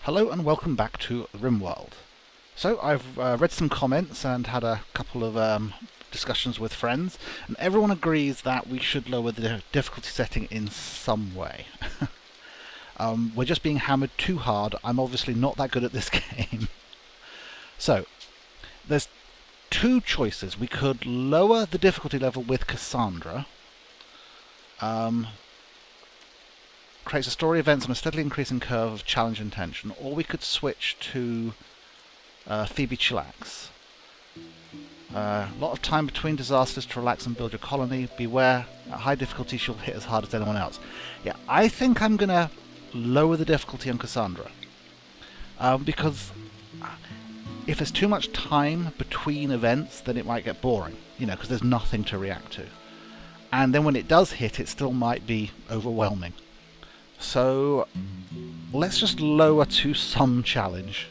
Hello and welcome back to Rimworld. So I've read some comments and had a couple of discussions with friends, and everyone agrees that we should lower the difficulty setting in some way. We're just being hammered too hard. I'm obviously not that good at this game. So there's two choices. We could lower the difficulty level with Cassandra. Creates a story events on a steadily increasing curve of challenge and tension, or we could switch to Phoebe Chillax. A lot of time between disasters to relax and build your colony. Beware, at high difficulty she'll hit as hard as anyone else. Yeah, I think I'm going to lower the difficulty on Cassandra. Because if there's too much time between events, then it might get boring, because there's nothing to react to. And then when it does hit, it still might be overwhelming. So let's just lower to some challenge,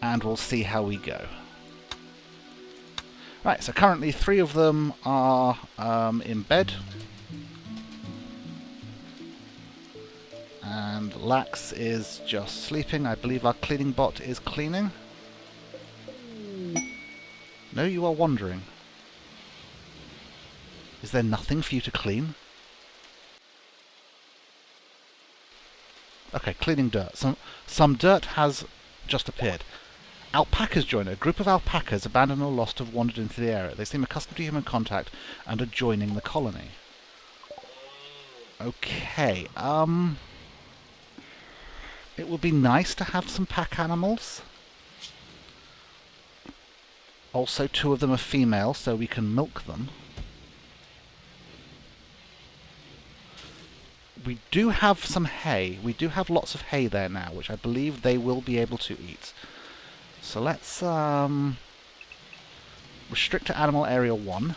and we'll see how we go. Right, so currently 3 of them are in bed, and Lax is just sleeping. I believe our cleaning bot is cleaning. No, you are wandering. Is there nothing for you to clean? Okay, cleaning dirt. Some dirt has just appeared. Alpacas join. A group of alpacas, abandoned or lost, have wandered into the area. They seem accustomed to human contact and are joining the colony. Okay, it would be nice to have some pack animals. Also, 2 of them are female, so we can milk them. We do have some hay. We do have lots of hay there now, which I believe they will be able to eat. So let's restrict to animal area 1.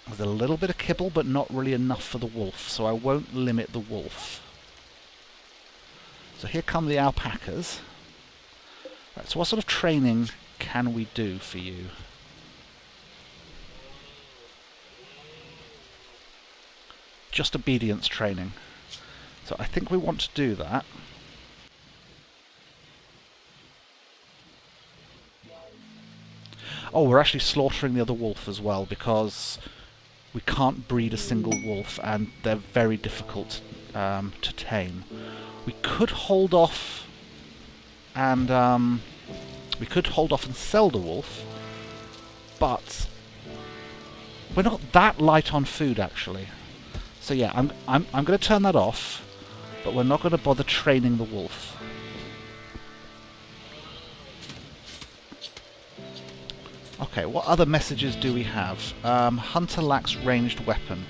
There's a little bit of kibble, but not really enough for the wolf, so I won't limit the wolf. So here come the alpacas. Right, so what sort of training can we do for you? Just obedience training. So I think we want to do that. Oh, we're actually slaughtering the other wolf as well, because we can't breed a single wolf and they're very difficult to tame. We could hold off and sell the wolf, but we're not that light on food actually. So yeah, I'm going to turn that off, but we're not going to bother training the wolf. Okay, what other messages do we have? Hunter lacks ranged weapon.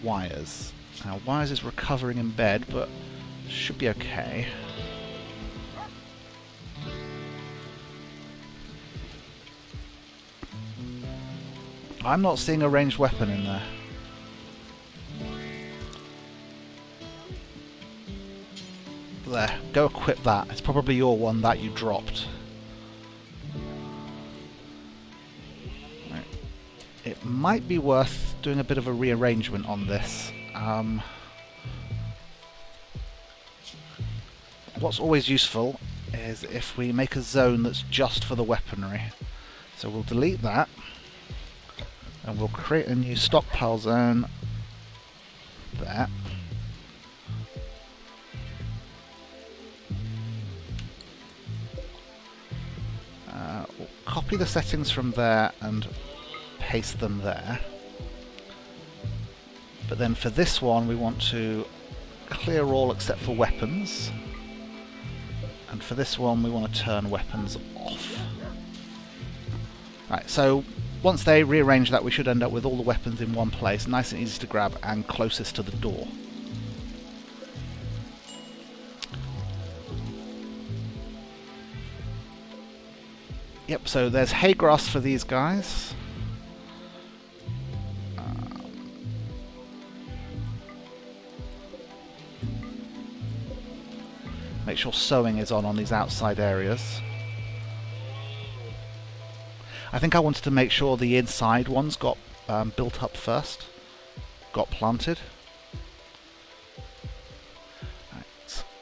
Wires. Now, Wires is recovering in bed, but should be okay. I'm not seeing a ranged weapon in there. There, go equip that. It's probably your one that you dropped. Right. It might be worth doing a bit of a rearrangement on this. What's always useful is if we make a zone that's just for the weaponry. So we'll delete that, and we'll create a new stockpile zone there. We'll copy the settings from there and paste them there. But then for this one we want to clear all except for weapons. And for this one we want to turn weapons off. Right, so once they rearrange that, we should end up with all the weapons in one place, nice and easy to grab and closest to the door. Yep, so there's hay grass for these guys. Make sure sowing is on these outside areas. I think I wanted to make sure the inside ones got built up first, got planted.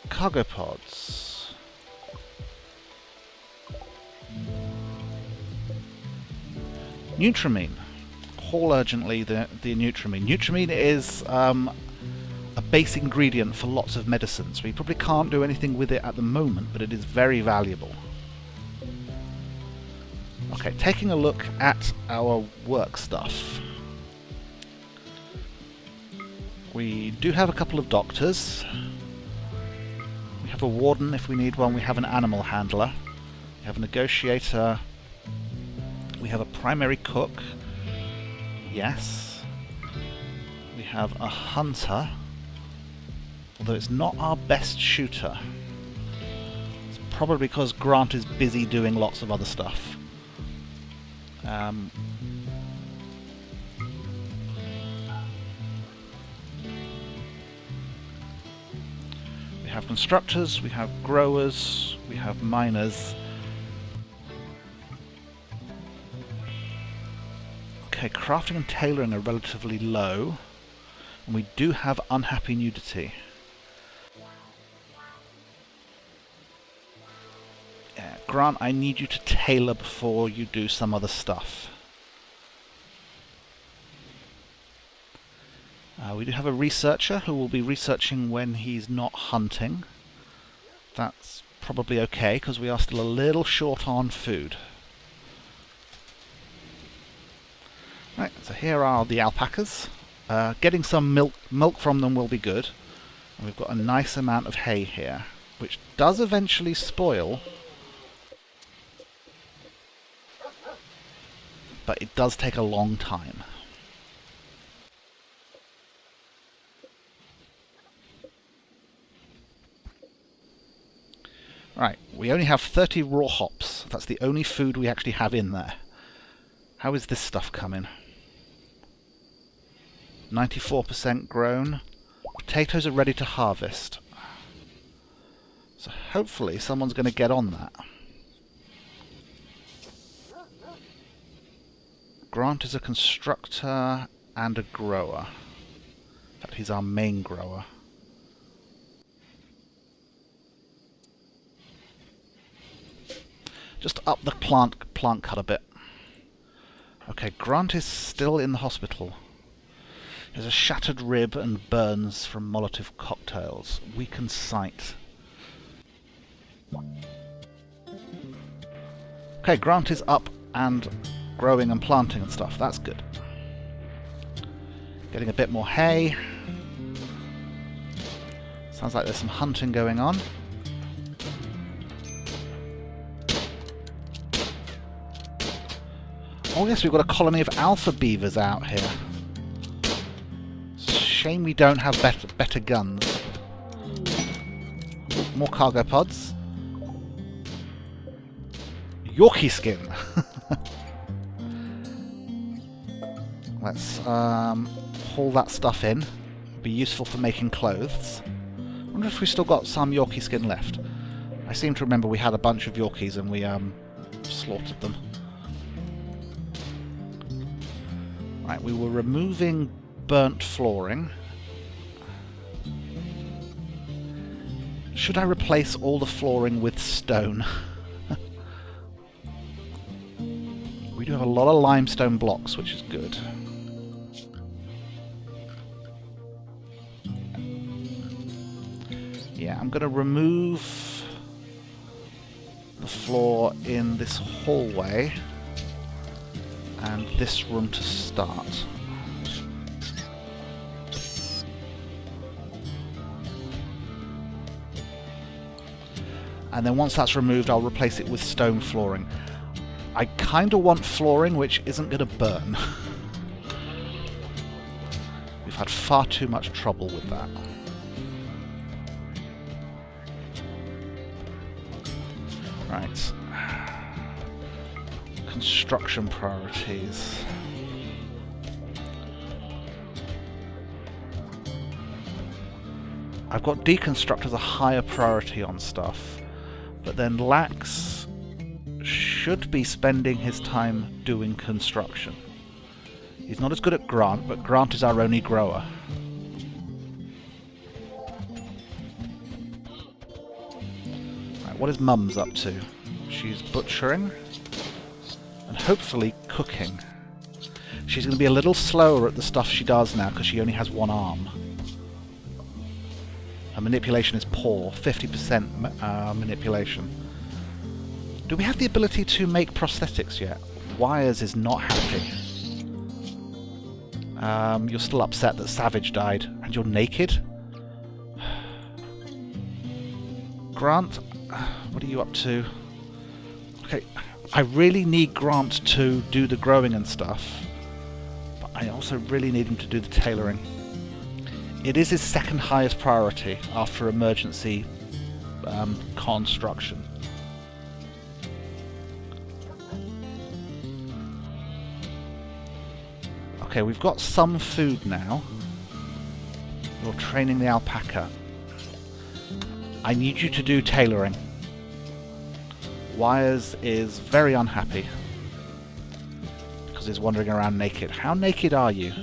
Cargo pods. Nutramine. Haul urgently the Nutramine. Nutramine is a base ingredient for lots of medicines. We probably can't do anything with it at the moment, but it is very valuable. Okay, taking a look at our work stuff. We do have a couple of doctors. We have a warden if we need one. We have an animal handler. We have a negotiator. We have a primary cook. Yes. We have a hunter. Although it's not our best shooter. It's probably because Grant is busy doing lots of other stuff. We have constructors, we have growers, we have miners. Okay, crafting and tailoring are relatively low. And we do have unhappy nudity. Yeah, Grant, I need you to tailor before you do some other stuff. We do have a researcher who will be researching when he's not hunting. That's probably okay, because we are still a little short on food. Right, so here are the alpacas. Getting some milk from them will be good. And we've got a nice amount of hay here, which does eventually spoil. But it does take a long time. Right, we only have 30 raw hops. That's the only food we actually have in there. How is this stuff coming? 94% grown. Potatoes are ready to harvest. So hopefully someone's going to get on that. Grant is a constructor and a grower. In fact, he's our main grower. Just up the plant cut a bit. Okay, Grant is still in the hospital. He has a shattered rib and burns from Molotov cocktails. Weakened sight. Okay, Grant is up and growing and planting and stuff. That's good. Getting a bit more hay. Sounds like there's some hunting going on. Oh yes, we've got a colony of alpha beavers out here. Shame we don't have better guns. More cargo pods. Yorkie skin. Let's haul that stuff in. Be useful for making clothes. I wonder if we've still got some Yorkie skin left. I seem to remember we had a bunch of Yorkies and we slaughtered them. Right, we were removing burnt flooring. Should I replace all the flooring with stone? We do have a lot of limestone blocks, which is good. Yeah, I'm going to remove the floor in this hallway and this room to start. And then once that's removed, I'll replace it with stone flooring. I kind of want flooring which isn't going to burn. We've had far too much trouble with that. Right. Construction priorities. I've got deconstruct as a higher priority on stuff, but then Lax should be spending his time doing construction. He's not as good at Grant, but Grant is our only grower. What is Mum's up to? She's butchering and hopefully cooking. She's going to be a little slower at the stuff she does now because she only has one arm. Her manipulation is poor, 50% manipulation. Do we have the ability to make prosthetics yet? Wires is not happy. You're still upset that Savage died, and you're naked? Grant, what are you up to? Okay, I really need Grant to do the growing and stuff, but I also really need him to do the tailoring. It is his second highest priority after emergency construction. Okay, we've got some food now. You're training the alpaca. I need you to do tailoring. Wires is very unhappy because he's wandering around naked. How naked are you?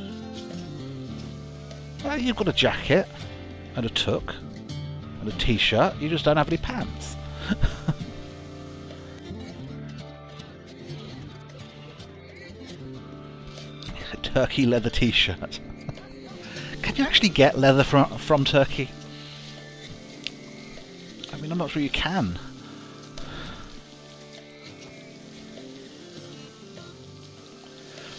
Well, you've got a jacket and a toque and a t-shirt. You just don't have any pants. Turkey leather t-shirt. Can you actually get leather from Turkey? I mean, I'm not sure you can.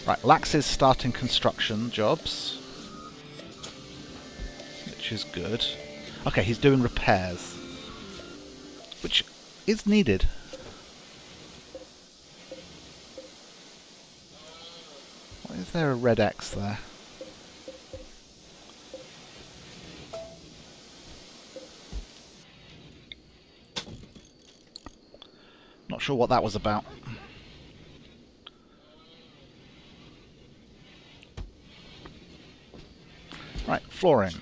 Right, Lax is starting construction jobs, which is good. Okay, he's doing repairs, which is needed. Why is there a red X there? Not sure what that was about. Right, flooring.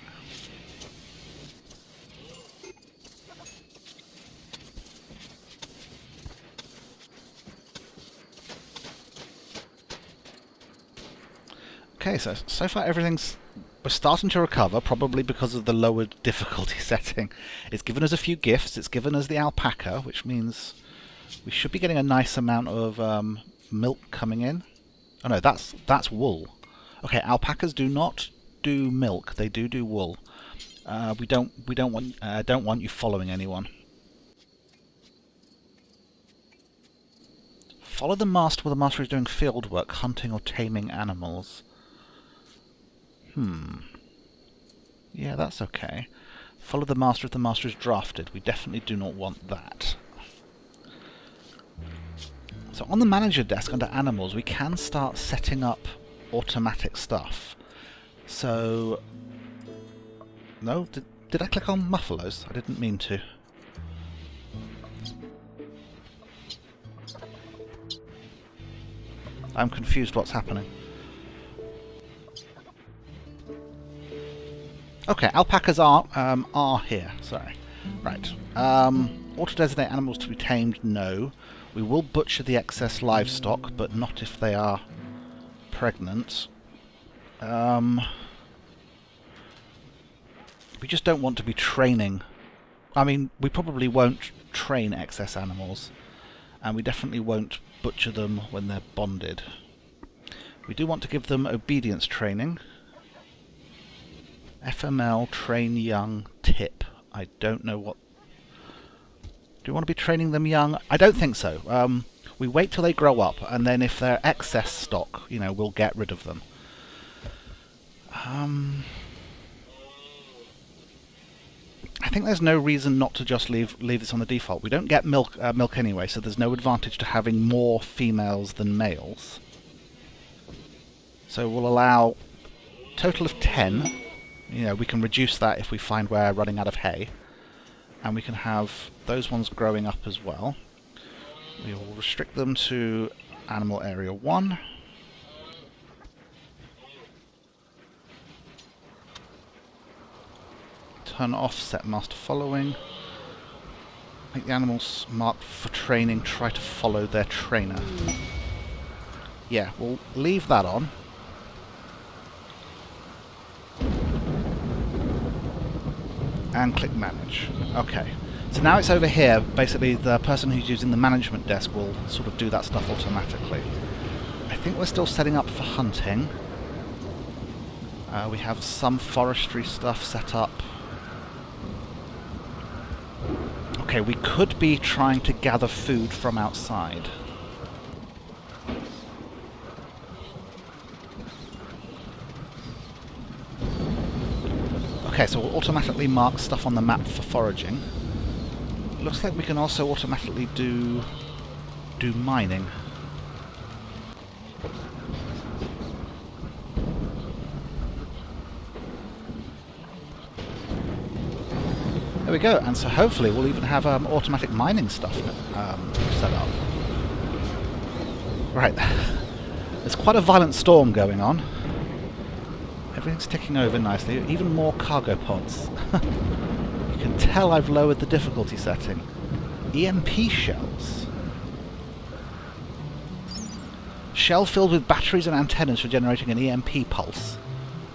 Okay, so far everything's... We're starting to recover, probably because of the lowered difficulty setting. It's given us a few gifts, it's given us the alpaca, which means we should be getting a nice amount of milk coming in. Oh no, that's wool. Okay, alpacas do not do milk, they do wool. We don't want you following anyone. Follow the master while the master is doing field work, hunting or taming animals. Yeah, that's okay. Follow the master if the master is drafted. We definitely do not want that. So on the manager desk under animals, we can start setting up automatic stuff. So... No? Did I click on Muffalos? I didn't mean to. I'm confused what's happening. Okay, alpacas are here. Sorry. Right. Auto-designate animals to be tamed, no. We will butcher the excess livestock, but not if they are pregnant. We just don't want to be training. I mean, we probably won't train excess animals, and we definitely won't butcher them when they're bonded. We do want to give them obedience training. FML, train young, tip. I don't know what... Do we want to be training them young? I don't think so. We wait till they grow up, and then if they're excess stock, you know, we'll get rid of them. I think there's no reason not to just leave this on the default. We don't get milk anyway, so there's no advantage to having more females than males. So we'll allow a total of 10. You know, we can reduce that if we find we're running out of hay. And we can have those ones growing up as well. We will restrict them to animal area 1. Turn off set master following. Make the animals marked for training try to follow their trainer. Yeah, we'll leave that on. And click manage. Okay. So now it's over here. Basically, the person who's using the management desk will sort of do that stuff automatically. I think we're still setting up for hunting. We have some forestry stuff set up. Okay, we could be trying to gather food from outside. Okay, so we'll automatically mark stuff on the map for foraging. Looks like we can also automatically do mining. There we go, and so hopefully we'll even have automatic mining stuff set up. Right, there's quite a violent storm going on. Everything's ticking over nicely, even more cargo pods. You can tell I've lowered the difficulty setting. EMP shells. Shell filled with batteries and antennas for generating an EMP pulse.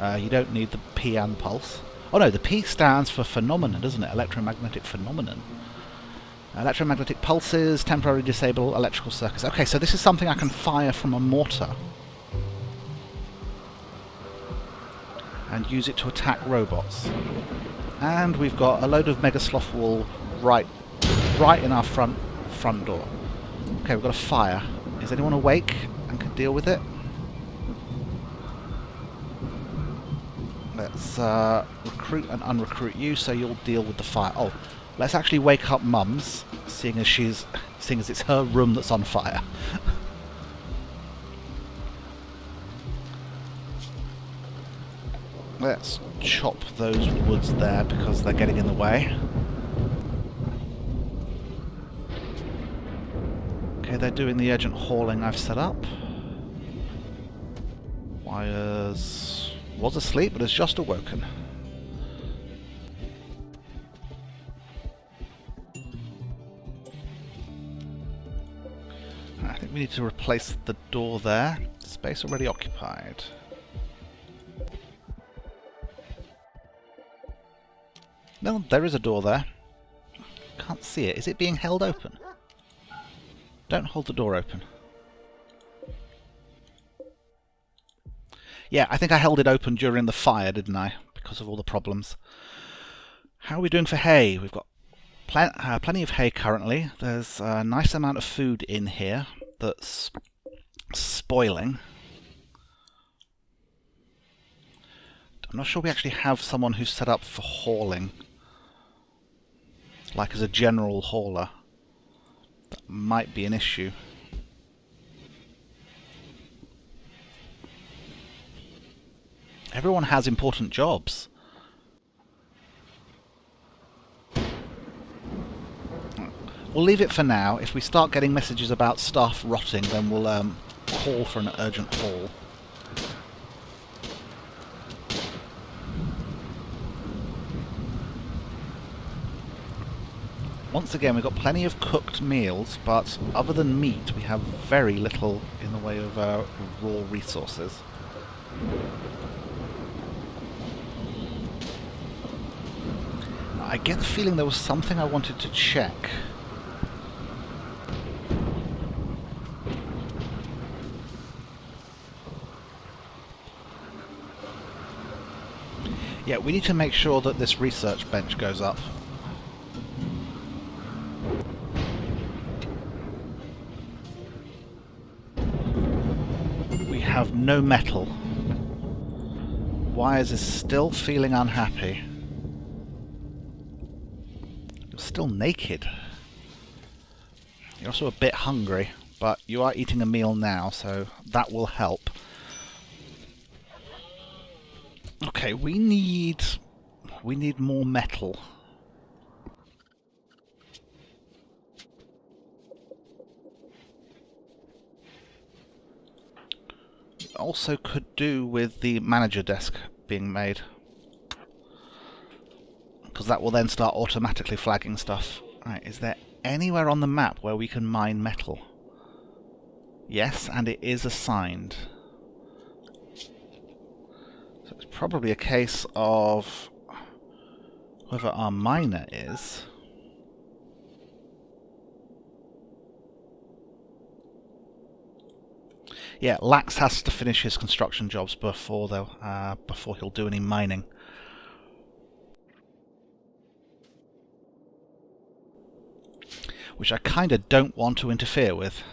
You don't need the P and pulse. Oh no, the P stands for phenomenon, doesn't it? Electromagnetic phenomenon. Electromagnetic pulses, temporarily disable electrical circuits. Okay, so this is something I can fire from a mortar. And use it to attack robots. And we've got a load of mega sloth wool right in our front door. Okay, we've got a fire. Is anyone awake and can deal with it? Let's recruit and unrecruit you, so you'll deal with the fire. Oh, let's actually wake up Mums, seeing as it's her room that's on fire. Let's chop those woods there because they're getting in the way. Okay, they're doing the urgent hauling I've set up. Wires was asleep but has just awoken. I think we need to replace the door there. Space already occupied. No, there is a door there. Can't see it. Is it being held open? Don't hold the door open. Yeah, I think I held it open during the fire, didn't I? Because of all the problems. How are we doing for hay? We've got plenty of hay currently. There's a nice amount of food in here that's spoiling. I'm not sure we actually have someone who's set up for hauling. Like as a general hauler. That might be an issue. Everyone has important jobs. We'll leave it for now. If we start getting messages about stuff rotting, then we'll call for an urgent haul. Once again, we've got plenty of cooked meals, but other than meat, we have very little in the way of raw resources. I get the feeling there was something I wanted to check. Yeah, we need to make sure that this research bench goes up. We have no metal. Wires is still feeling unhappy. You're still naked. You're also a bit hungry, but you are eating a meal now, so that will help. Okay, we need more metal. Also could do with the manager desk being made, because that will then start automatically flagging stuff. Right, is there anywhere on the map where we can mine metal? Yes, and it is assigned. So it's probably a case of whoever our miner is Yeah, Lax has to finish his construction jobs before he'll do any mining. Which I kind of don't want to interfere with.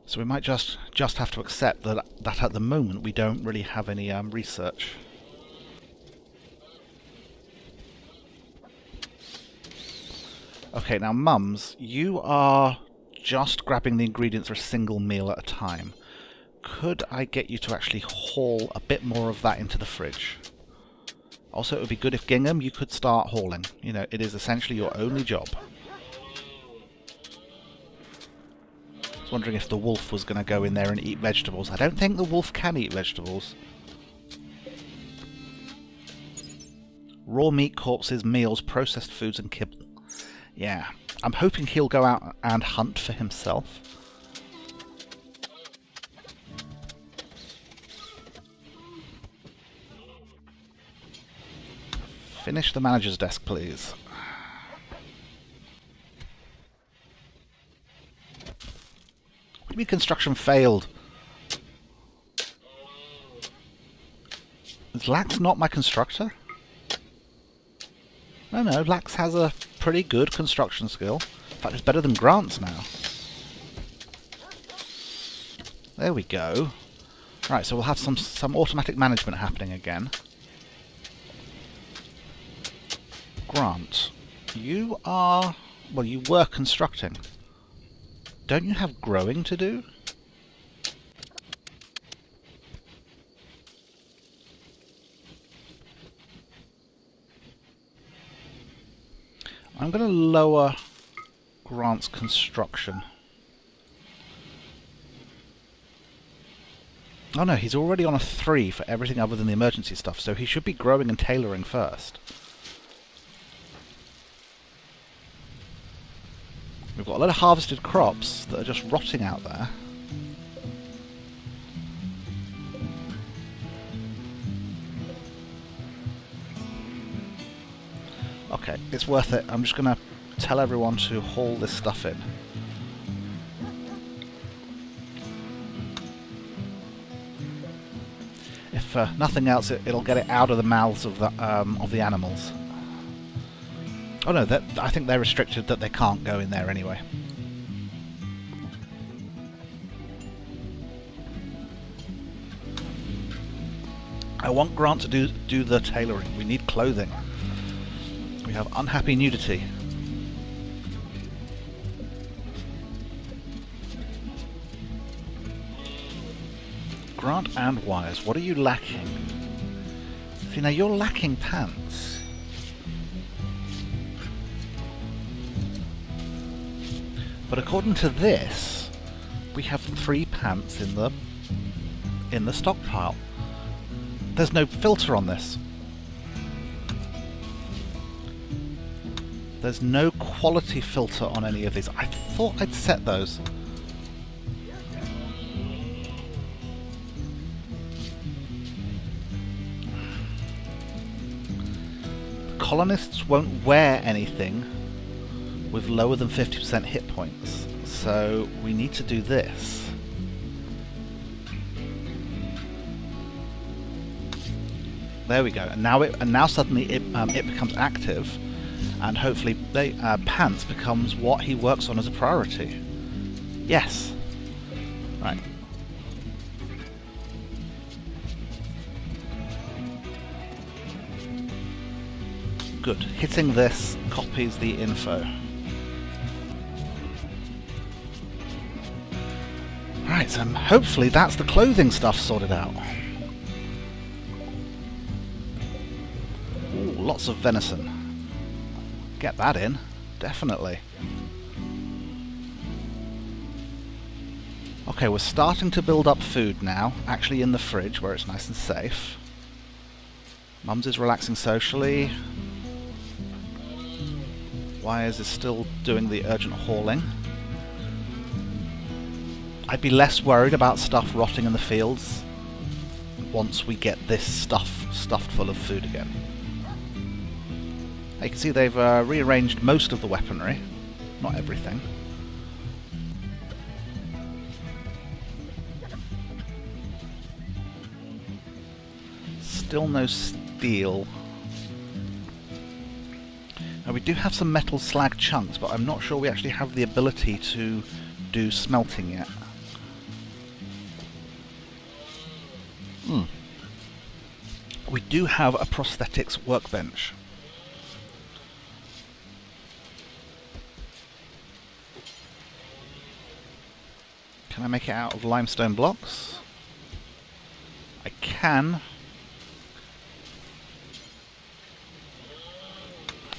So we might just have to accept that at the moment we don't really have any research. Okay, now Mums, you are just grabbing the ingredients for a single meal at a time. Could I get you to actually haul a bit more of that into the fridge? Also, it would be good if Gingham, you could start hauling. You know, it is essentially your only job. I was wondering if the wolf was going to go in there and eat vegetables. I don't think the wolf can eat vegetables. Raw meat, corpses, meals, processed foods and kibble. Yeah, I'm hoping he'll go out and hunt for himself. Finish the manager's desk, please. What do you mean construction failed? Is Lax not my constructor? No, Lax has a pretty good construction skill. In fact, it's better than Grant's now. There we go. Right, so we'll have some automatic management happening again. Grant, you are... well, you were constructing. Don't you have growing to do? I'm going to lower Grant's construction. Oh no, he's already on a 3 for everything other than the emergency stuff, so he should be growing and tailoring first. We've got a lot of harvested crops that are just rotting out there. Okay, it's worth it. I'm just going to tell everyone to haul this stuff in. If nothing else, it'll get it out of the mouths of the animals. Oh no, I think they're restricted that they can't go in there anyway. I want Grant to do the tailoring. We need clothing. We have unhappy nudity. Grant and Wires, what are you lacking? See, now you're lacking pants. But according to this, we have 3 pants in the stockpile. There's no filter on this. There's no quality filter on any of these. I thought I'd set those. The colonists won't wear anything with lower than 50% hit points, so we need to do this. There we go, and now suddenly it becomes active, and hopefully pants becomes what he works on as a priority. Yes. Right. Good. Hitting this copies the info. Right, so hopefully that's the clothing stuff sorted out. Ooh, lots of venison. Get that in, definitely. Okay, we're starting to build up food now, actually in the fridge where it's nice and safe. Mums is relaxing socially. Wires is still doing the urgent hauling. I'd be less worried about stuff rotting in the fields once we get this stuff stuffed full of food again. You can see they've rearranged most of the weaponry, not everything. Still no steel. Now we do have some metal slag chunks, but I'm not sure we actually have the ability to do smelting yet. We do have a prosthetics workbench. Can I make it out of limestone blocks? I can.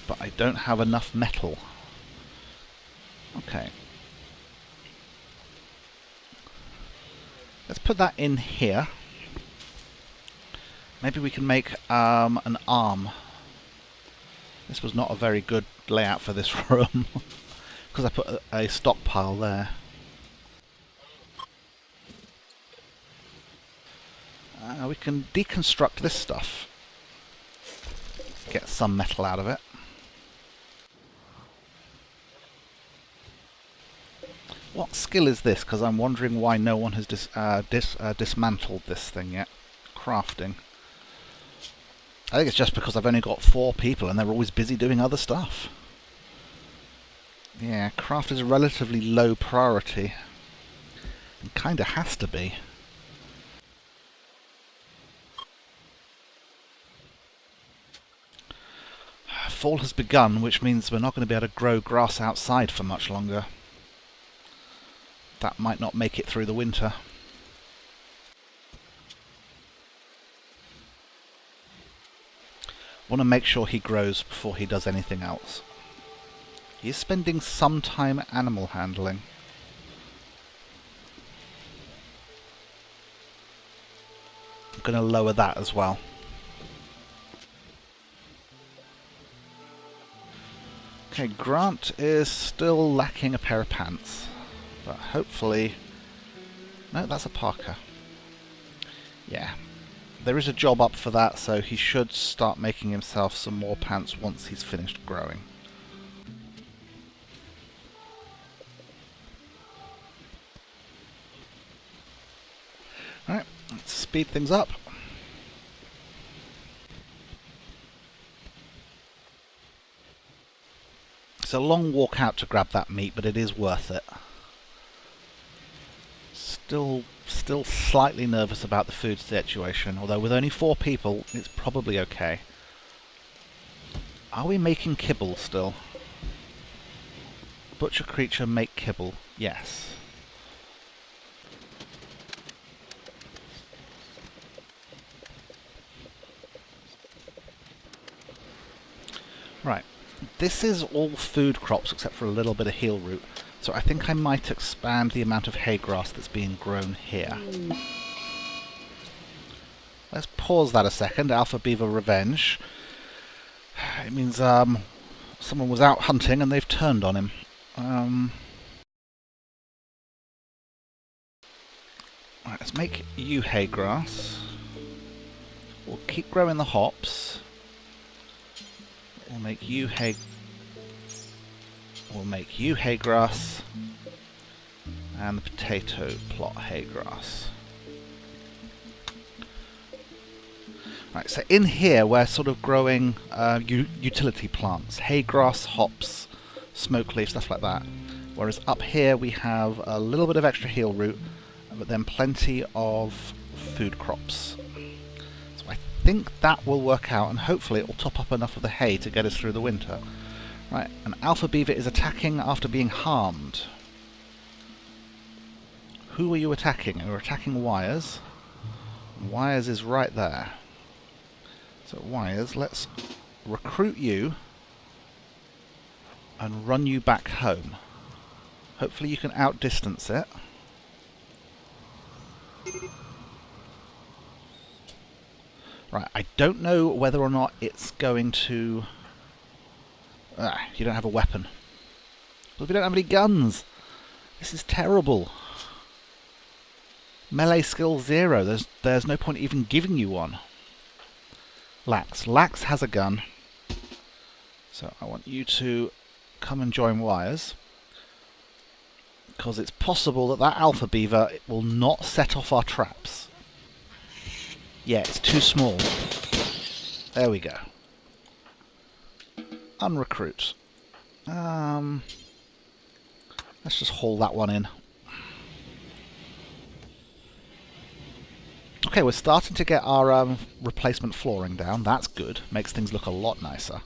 But I don't have enough metal. Okay. Let's put that in here. Maybe we can make an arm. This was not a very good layout for this room because I put a stockpile there. We can deconstruct this stuff. Get some metal out of it. What skill is this? Because I'm wondering why no one has dismantled this thing yet. Crafting. I think it's just because I've only got 4 people and they're always busy doing other stuff. Yeah, craft is a relatively low priority. It kinda has to be. Fall has begun, which means we're not going to be able to grow grass outside for much longer. That might not make it through the winter. Want to make sure he grows before he does anything else. He is spending some time animal handling. I'm going to lower that as well. Okay, Grant is still lacking a pair of pants, but hopefully... No, that's a parka. Yeah, there is a job up for that, so he should start making himself some more pants once he's finished growing. Alright, let's speed things up. It's a long walk out to grab that meat, but it is worth it. Still slightly nervous about the food situation, although with only 4 people, it's probably okay. Are we making kibble still? Butcher creature, make kibble. Yes. Right. This is all food crops except for a little bit of heel root, so I think I might expand the amount of hay grass that's being grown here. Let's pause that a second. Alpha Beaver Revenge. It means someone was out hunting and they've turned on him. Right, let's make you hay grass. We'll keep growing the hops. We'll make you hay. We'll make you hay grass, and the potato plot hay grass. Right, so in here we're sort of growing utility plants, hay grass, hops, smoke leaf, stuff like that. Whereas up here we have a little bit of extra heel root, but then plenty of food crops. I think that will work out, and hopefully it will top up enough of the hay to get us through the winter. Right, and Alpha Beaver is attacking after being harmed. Who are you attacking? You're attacking Wires. Wires is right there. So Wires, let's recruit you and run you back home. Hopefully you can outdistance it. Right, I don't know whether or not it's going to... you don't have a weapon. But we don't have any guns. This is terrible. Melee skill 0. There's no point even giving you one. Lax. Lax has a gun. So I want you to come and join Wires. Because it's possible that Alpha Beaver will not set off our traps. Yeah, it's too small. There we go. Unrecruit. Let's just haul that one in. Okay, we're starting to get our replacement flooring down. That's good. Makes things look a lot nicer.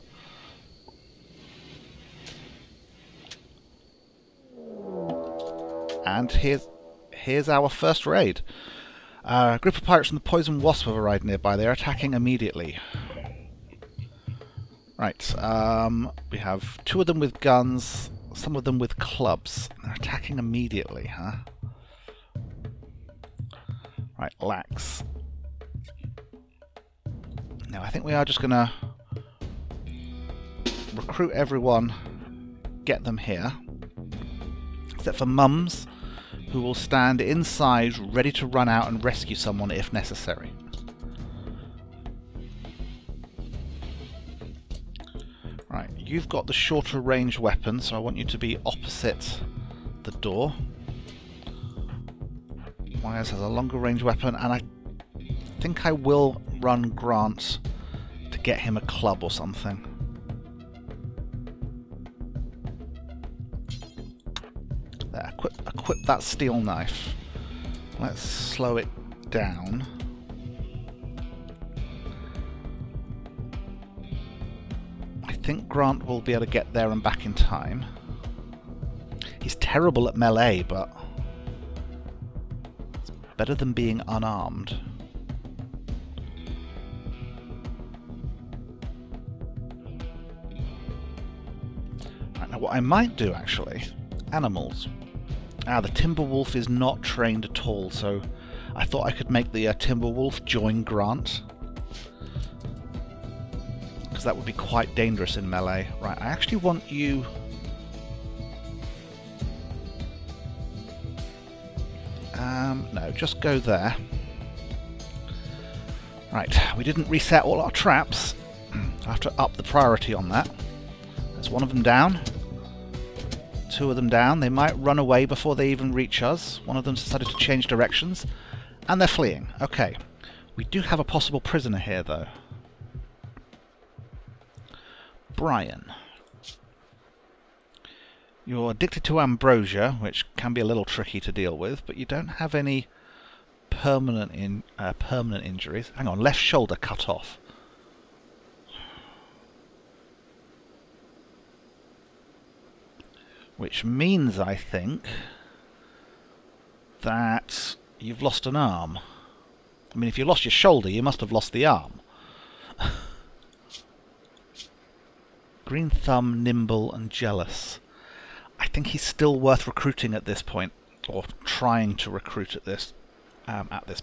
And here's our first raid. A group of pirates from the Poison Wasp have arrived nearby. They're attacking immediately. Right, we have 2 of them with guns, some of them with clubs. They're attacking immediately, huh? Right, lax. Now I think we are just going to recruit everyone, get them here. Except for Mums, who will stand inside ready to run out and rescue someone if necessary. Right, you've got the shorter range weapon, so I want you to be opposite the door. Myers has a longer range weapon, and I think I will run Grant to get him a club or something. There, equip that steel knife. Let's slow it down. I think Grant will be able to get there and back in time. He's terrible at melee, but it's better than being unarmed. Right, now what I might do actually, animals. The timber wolf is not trained at all, so I thought I could make the timber wolf join Grant. Because that would be quite dangerous in melee. Right, I actually want you... no, just go there. Right, we didn't reset all our traps. I have to up the priority on that. There's one of them down. 2 of them down. They might run away before they even reach us. One of them's decided to change directions. And they're fleeing. Okay. We do have a possible prisoner here, though. Brian. You're addicted to ambrosia, which can be a little tricky to deal with, but you don't have any permanent injuries. Hang on, left shoulder cut off. Which means, I think, that you've lost an arm. I mean, if you lost your shoulder, you must have lost the arm. Green thumb, nimble, and jealous. I think he's still worth recruiting at this point, or trying to recruit at this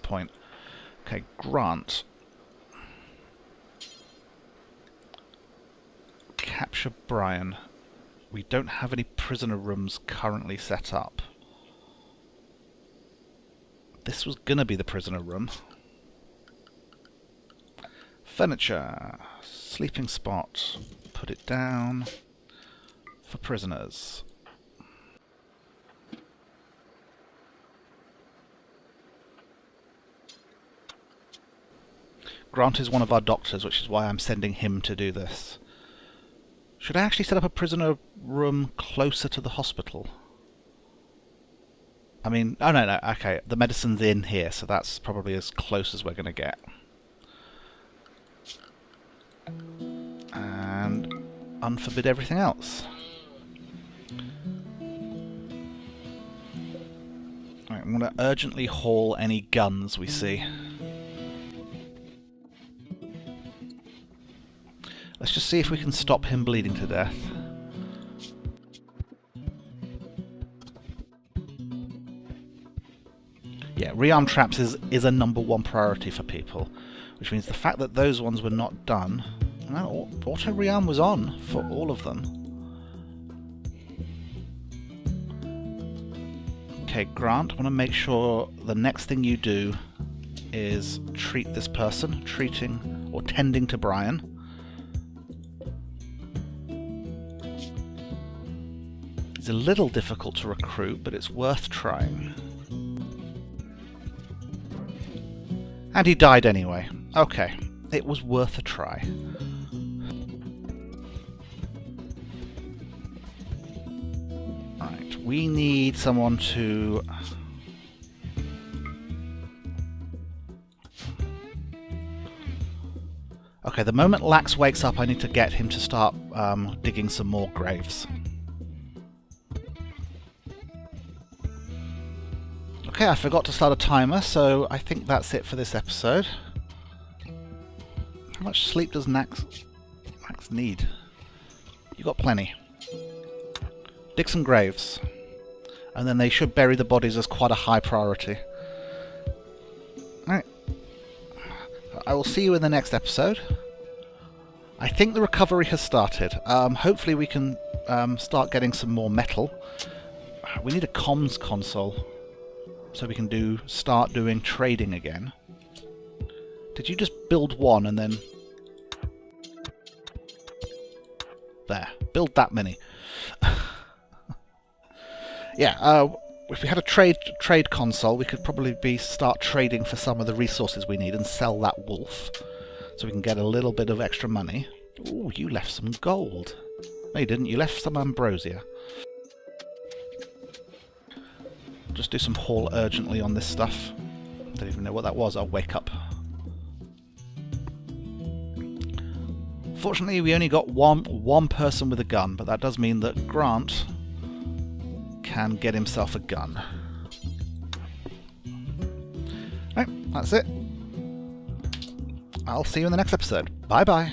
point. Okay, Grant. Capture Brian. We don't have any prisoner rooms currently set up. This was gonna be the prisoner room. Furniture. Sleeping spot. Put it down. For prisoners. Grant is one of our doctors, which is why I'm sending him to do this. Should I actually set up a prisoner room closer to the hospital? I mean, oh no, okay, the medicine's in here, so that's probably as close as we're going to get. And unforbid everything else. Right, I'm going to urgently haul any guns we see. Let's just see if we can stop him bleeding to death. Yeah, rearm traps is a #1 priority for people, which means the fact that those ones were not done... No, auto rearm was on for all of them. Okay, Grant, I want to make sure the next thing you do is treat this person, treating or tending to Brian. It's a little difficult to recruit, but it's worth trying. And he died anyway. Okay, it was worth a try. Right, we need someone to... Okay, the moment Lax wakes up, I need to get him to start digging some more graves. Okay, I forgot to start a timer, so I think that's it for this episode. How much sleep does Max need? You got plenty. Dig some graves. And then they should bury the bodies as quite a high priority. Alright. I will see you in the next episode. I think the recovery has started. Hopefully we can start getting some more metal. We need a comms console so we can start doing trading again. Did you just build one and then... There. Build that many. Yeah, if we had a trade console, we could probably start trading for some of the resources we need and sell that wolf, so we can get a little bit of extra money. Ooh, you left some gold. No, you didn't. You left some ambrosia. Just do some haul urgently on this stuff. Don't even know what that was. I'll wake up. Fortunately, we only got one person with a gun, but that does mean that Grant can get himself a gun. Right, that's it. I'll see you in the next episode. Bye-bye.